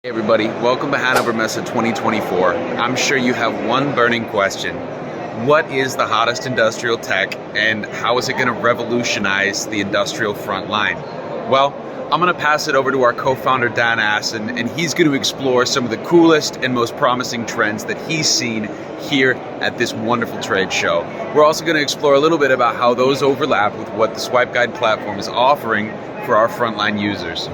Hey everybody, welcome to Hannover Messe 2024. I'm sure you have one burning question. What is the hottest industrial tech and how is it going to revolutionize the industrial front line? Well, I'm going to pass it over to our co-founder Daan Assen, and he's going to explore some of the coolest and most promising trends that he's seen here at this wonderful trade show. We're also going to explore a little bit about how those overlap with what the SwipeGuide platform is offering for our frontline users.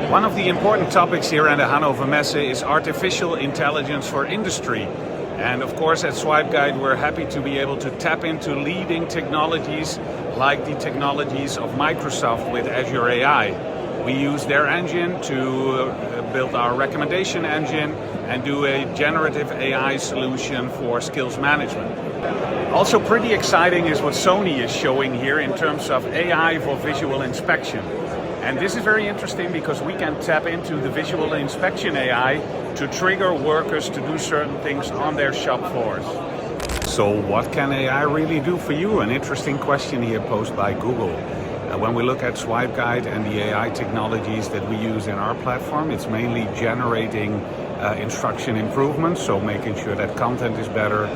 One of the important topics here at the Hannover Messe is artificial intelligence for industry. And of course at SwipeGuide we're happy to be able to tap into leading technologies like the technologies of Microsoft with Azure AI. We use their engine to build our recommendation engine and do a generative AI solution for skills management. Also pretty exciting is what Sony is showing here in terms of AI for visual inspection. And this is very interesting because we can tap into the visual inspection AI to trigger workers to do certain things on their shop floors. So what can AI really do for you? An interesting question here posed by Google. When we look at SwipeGuide and the AI technologies that we use in our platform, it's mainly generating instruction improvements, so making sure that content is better,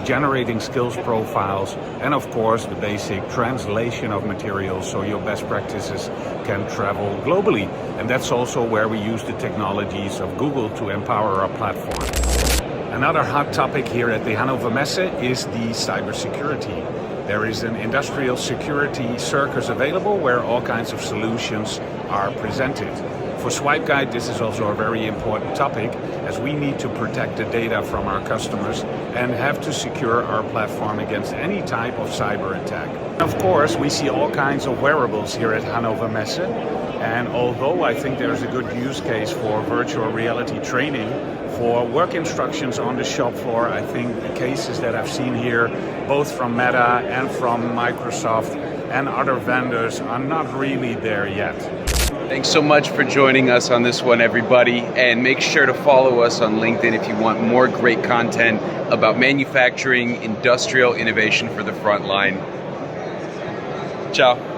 generating skills profiles, and of course the basic translation of materials so your best practices can travel globally. And that's also where we use the technologies of Google to empower our platform. Another hot topic here at the Hannover Messe is the cybersecurity. There is an industrial security circus available where all kinds of solutions are presented. For SwipeGuide, this is also a very important topic as we need to protect the data from our customers and have to secure our platform against any type of cyber attack. Of course, we see all kinds of wearables here at Hannover Messe, and although I think there's a good use case for virtual reality training, for work instructions on the shop floor, I think the cases that I've seen here, both from Meta and from Microsoft and other vendors, are not really there yet. Thanks so much for joining us on this one, everybody, and make sure to follow us on LinkedIn if you want more great content about manufacturing, industrial innovation for the front line. Ciao.